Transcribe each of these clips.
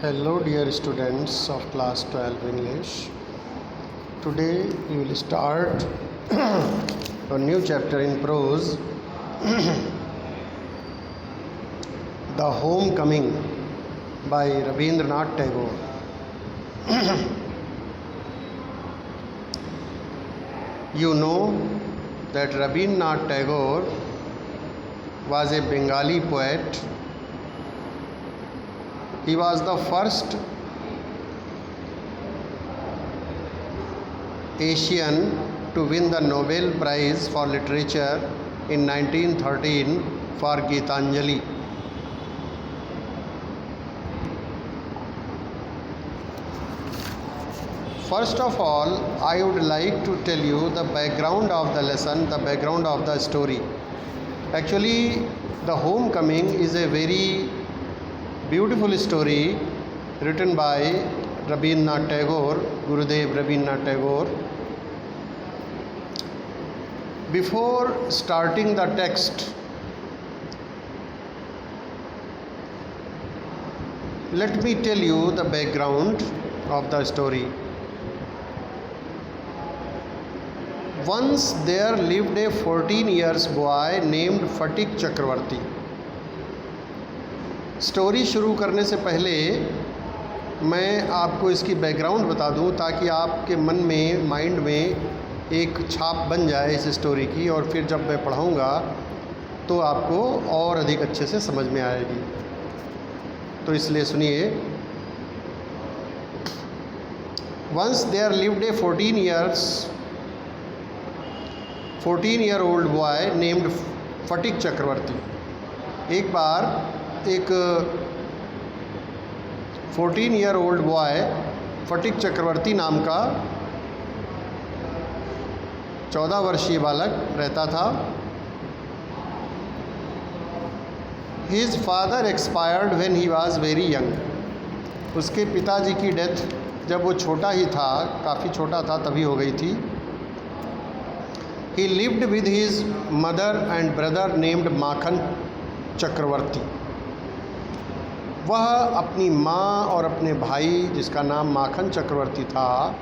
Hello dear students of class 12 English. Today we will start a new chapter in prose, The Homecoming by Rabindranath Tagore. You know that Rabindranath Tagore was a Bengali poet. He was the first Asian to win the Nobel Prize for Literature in 1913 for Gitanjali. First of all, I would like to tell you the background of the lesson, the background of the story. Actually, The Homecoming is a very beautiful story written by Rabindranath Tagore, Gurudev Rabindranath Tagore. Before starting the text, let me tell you the background of the story. Once there lived a 14 years boy named Fatik Chakravarti. Story शुरू करने से पहले मैं आपको इसकी background बता दूं ताकि आपके मन में, माइंड में एक छाप बन जाए इस स्टोरी की, और फिर जब मैं पढ़ाऊँगा तो आपको और अधिक अच्छे से समझ में आएगी। तो इसलिए सुनिए। Once there lived a 14-year-old boy named Phatik Chakraborty. एक बार एक 14-year-old बॉय फटिक चक्रवर्ती नाम का 14 वर्षीय बालक रहता था। His father expired when he was very young. उसके पिताजी की डेथ जब वो छोटा ही था, काफ़ी छोटा था, तभी हो गई थी। He lived with his mother and brother named Makhan Chakraborty. वह अपनी माँ और अपने भाई, जिसका नाम माखन चक्रवर्ती था,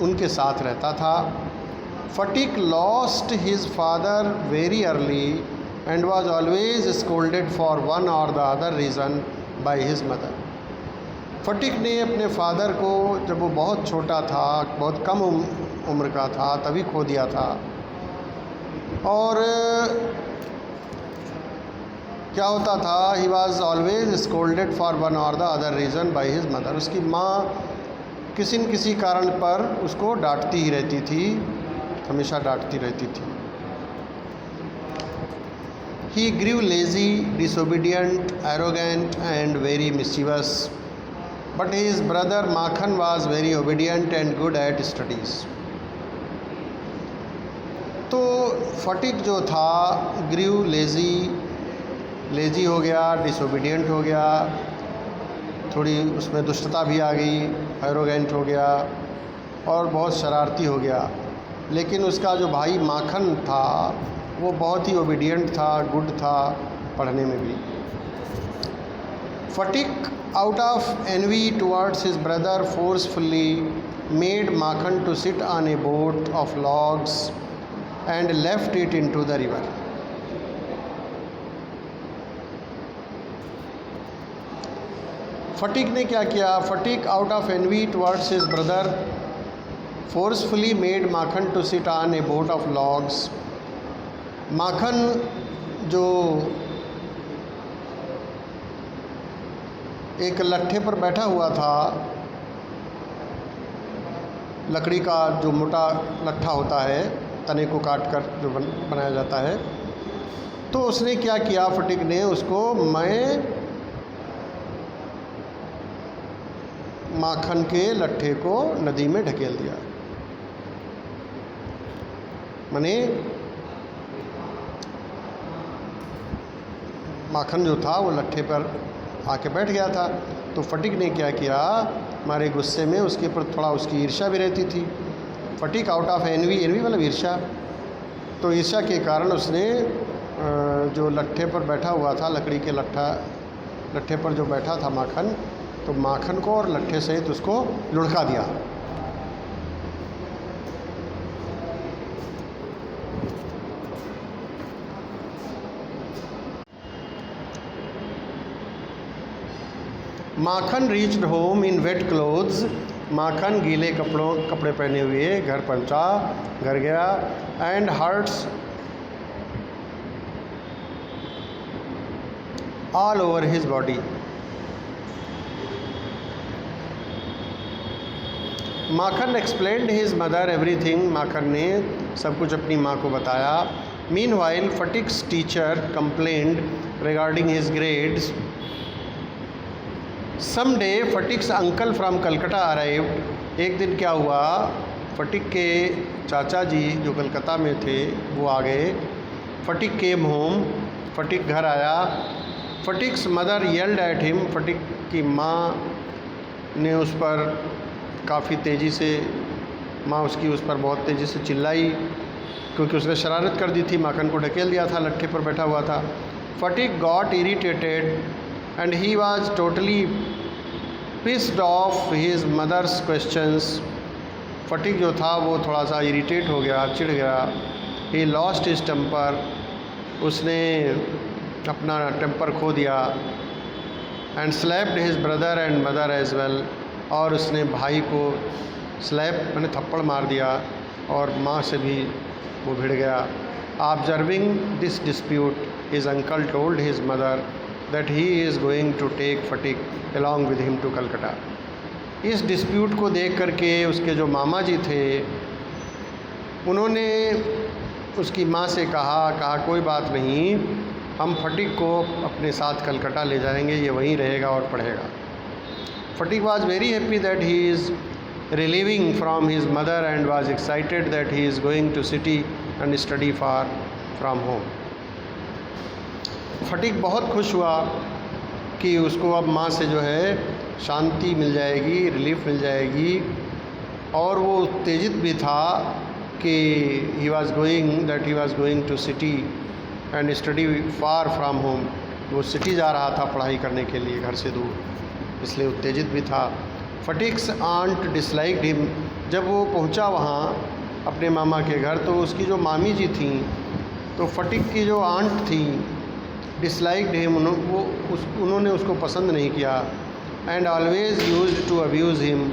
उनके साथ रहता था। Phatik lost his father very early and was always scolded for one or the other reason by his mother. Phatik ने अपने फादर को, जब वो बहुत छोटा था, बहुत कम उम्र का था, तभी खो दिया था। और क्या होता था, he was always scolded for one or the other reason by his mother. उसकी माँ किसी न किसी कारण पर उसको डांटती ही रहती थी, हमेशा डांटती रहती थी। He grew lazy, disobedient, arrogant and very mischievous, but his brother Makhan was very obedient and good at studies. तो फटिक जो था, ग्रीव लेजी हो गया, डिसोबीडियंट हो गया, थोड़ी उसमें दुष्टता भी आ गई, एरोगेंट हो गया और बहुत शरारती हो गया। लेकिन उसका जो भाई माखन था वो बहुत ही ओबीडियंट था, गुड था, पढ़ने में भी। Phatik out of envy towards his brother forcefully made Makhan to sit on a boat of logs and left it into the river. Phatik ने क्या किया? Phatik out of envy towards his brother forcefully made Makhan to sit on a boat of logs. Makhan जो एक लट्ठे पर बैठा हुआ था, लकड़ी का जो मोटा लट्ठा होता है, तने को काट कर जो बनाया जाता है, तो उसने क्या किया, फटिक ने उसको माखन के लट्ठे को नदी में ढकेल दिया। माने माखन जो था वो लट्ठे पर आके बैठ गया था। तो फटिक ने क्या किया, हमारे गुस्से में उसके ऊपर थोड़ा उसकी ईर्ष्या भी रहती थी। फटिक आउट ऑफ एनवी मतलब ईर्ष्या, तो ईर्ष्या के कारण उसने जो लट्ठे पर बैठा हुआ था, लकड़ी के लट्ठे पर जो बैठा था माखन, तो माखन को और लट्ठे सहित उसको लुढ़का दिया। Makhan reached home in wet clothes, Makhan गीले कपड़े पहने हुए घर पहुंचा, घर गया। And hurts all over his body, Makhan explained his mother everything, Makhan ने सब कुछ अपनी माँ को बताया। Meanwhile Phatik's teacher complained regarding his grades. Someday Phatik's uncle from Calcutta arrived, एक दिन क्या हुआ, फटिक के चाचा जी जो कलकत्ता में थे वो आ गए। फटिक केम होम, फटिक घर आया। फटिक्स मदर येल्ड एट हिम, फटिक की माँ ने उस पर काफ़ी तेज़ी से, माँ उसकी उस पर बहुत तेज़ी से चिल्लाई क्योंकि उसने शरारत कर दी थी, माखन को ढकेल दिया था, लट्ठे पर बैठा हुआ था। Phatik got irritated and he was totally pissed off his mother's questions. Phatik जो था वो थोड़ा सा इरिटेट हो गया, चिढ़ गया। he lost his temper, उसने अपना टेम्पर खो दिया। and slapped his brother and mother as well, और उसने भाई को स्लैप मैंने थप्पड़ मार दिया और माँ से भी वो भिड़ गया। Observing this dispute, his uncle told his mother that he is going to take Fatik along with him to Calcutta. इस डिस्प्यूट को देख करके उसके जो मामा जी थे उन्होंने उसकी माँ से कहा कोई बात नहीं, हम फटिक को अपने साथ कलकत्ता ले जाएंगे, ये वहीं रहेगा और पढ़ेगा। फटिक was very happy that he is relieving from his mother and was excited that he is going to city and study far from home. फटिक बहुत खुश हुआ कि उसको अब माँ से जो है शांति मिल जाएगी, रिलीफ मिल जाएगी, और वो उत्तेजित भी था कि he was going to city and study far from home, वो सिटी जा रहा था पढ़ाई करने के लिए घर से दूर, इसलिए उत्तेजित भी था। फटिक्स आंट डिसलाइक्ड हिम, जब वो पहुंचा वहाँ अपने मामा के घर तो उसकी जो मामी जी थी, तो फटिक की जो आंट थी डिसलाइक्ड हिम, उन्होंने उसको पसंद नहीं किया। And always used to abuse him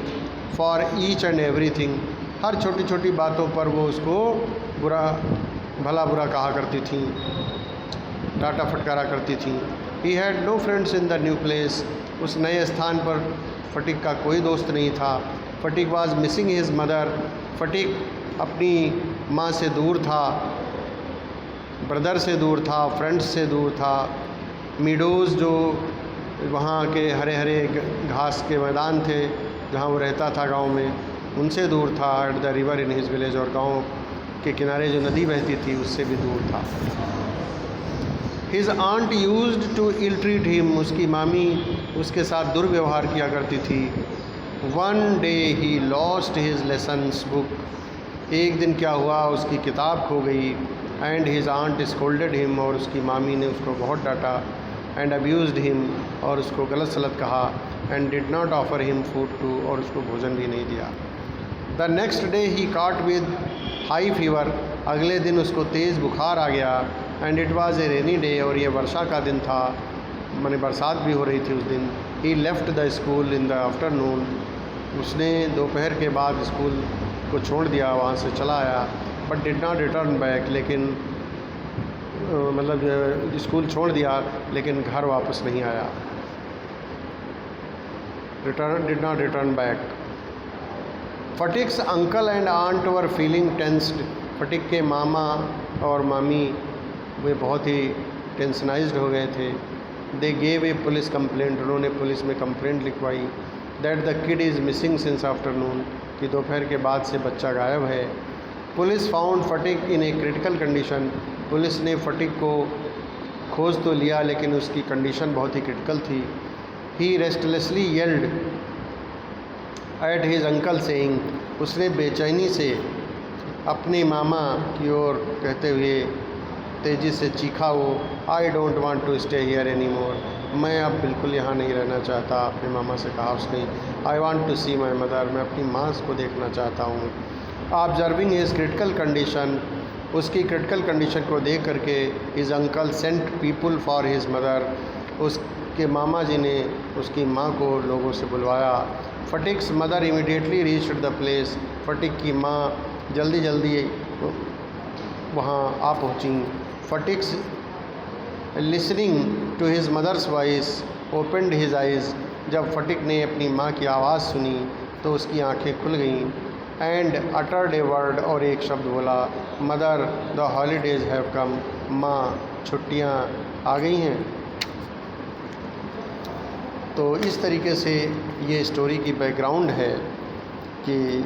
for each and everything, हर छोटी छोटी बातों पर वो उसको भला बुरा कहा करती थी, डांटा फटकारा करती थी। He had no friends in the new place, उस नए स्थान पर फटिक का कोई दोस्त नहीं था। फटिक वाज मिसिंग हिज मदर, फटिक अपनी माँ से दूर था, ब्रदर से दूर था, फ्रेंड्स से दूर था। मीडोज़ जो वहाँ के हरे हरे घास के मैदान थे जहाँ वो रहता था गांव में, उनसे दूर था। At the river in his village, और गांव के किनारे जो नदी बहती थी उससे भी दूर था। His aunt used to ill treat him, उसकी मामी उसके साथ दुर्व्यवहार किया करती थी। One day he lost his lessons book, एक दिन क्या हुआ उसकी किताब खो गई। And his aunt scolded him, और उसकी मामी ने उसको बहुत डांटा। एंड अब्यूज्ड हिम, और उसको गलत सलत कहा। And did not offer him food too, और उसको भोजन भी नहीं दिया। The next day he caught with high fever, अगले दिन उसको तेज़ बुखार आ गया। And it was a rainy day, और ये वर्षा का दिन था, माने बरसात भी हो रही थी उस दिन। He left the school in the afternoon, उसने दोपहर के बाद स्कूल को छोड़ दिया, वहाँ से चला आया। But did not return back, लेकिन मतलब स्कूल छोड़ दिया लेकिन घर वापस नहीं आया। Did not return back. Phatik's uncle and aunt were feeling tensed, Phatik के मामा और मामी वे बहुत ही टेंशनाइज्ड हो गए थे। They gave a police complaint, उन्होंने पुलिस में कंप्लेंट लिखवाई। That the kid is missing since afternoon, कि दोपहर के बाद से बच्चा गायब है। Police found Phatik in a critical condition, police ने फटिक को खोज तो लिया लेकिन उसकी कंडीशन बहुत ही क्रिटिकल थी। He restlessly yelled at his uncle saying, उसने बेचैनी से अपने मामा की ओर कहते हुए तेज़ी से चीखा वो, I don't want to stay here any more, मैं अब बिल्कुल यहाँ नहीं रहना चाहता। अपने मामा से कहा उसने, I want to see my mother, मैं अपनी माँ को देखना चाहता हूँ। ऑब्जर्विंग हिज क्रिटिकल कंडीशन, उसकी क्रिटिकल कंडीशन को देख करके his uncle sent people for his mother, उसके मामा जी ने उसकी माँ को लोगों से बुलवाया। Phatik's mother immediately reached the place, Phatik की माँ जल्दी जल्दी वहाँ आ पहुँची। Phatik's listening to his mother's voice opened his eyes, जब फटिक ने अपनी माँ की आवाज़ सुनी तो उसकी आंखें खुल गईं। एंड अटर्ड ए वर्ड, और एक शब्द बोला, mother the holidays have come, माँ छुट्टियाँ आ गई हैं। तो इस तरीके से ये स्टोरी की बैकग्राउंड है कि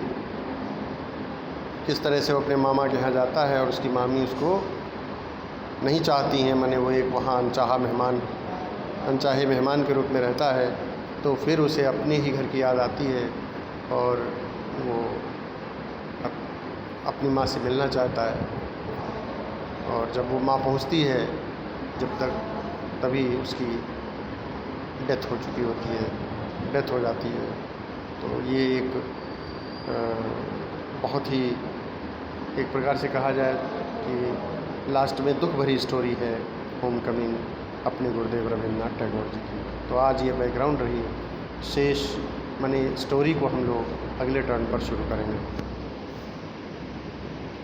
किस तरह से वो अपने मामा के यहाँ जाता है और उसकी मामी उसको नहीं चाहती हैं, माने वो एक वहाँ अनचाहे मेहमान के रूप में रहता है। तो फिर उसे अपने ही घर की याद आती है और वो अपनी माँ से मिलना चाहता है। और जब वो माँ पहुँचती है, जब तक तभी उसकी डेथ हो चुकी होती है, डेथ हो जाती है। तो ये एक बहुत ही एक प्रकार से कहा जाए कि लास्ट में दुख भरी स्टोरी है होम कमिंग अपने गुरुदेव रविंद्रनाथ टैगोर जी की। तो आज ये बैकग्राउंड रही। शेष माने स्टोरी को हम लोग अगले टर्न पर शुरू करेंगे।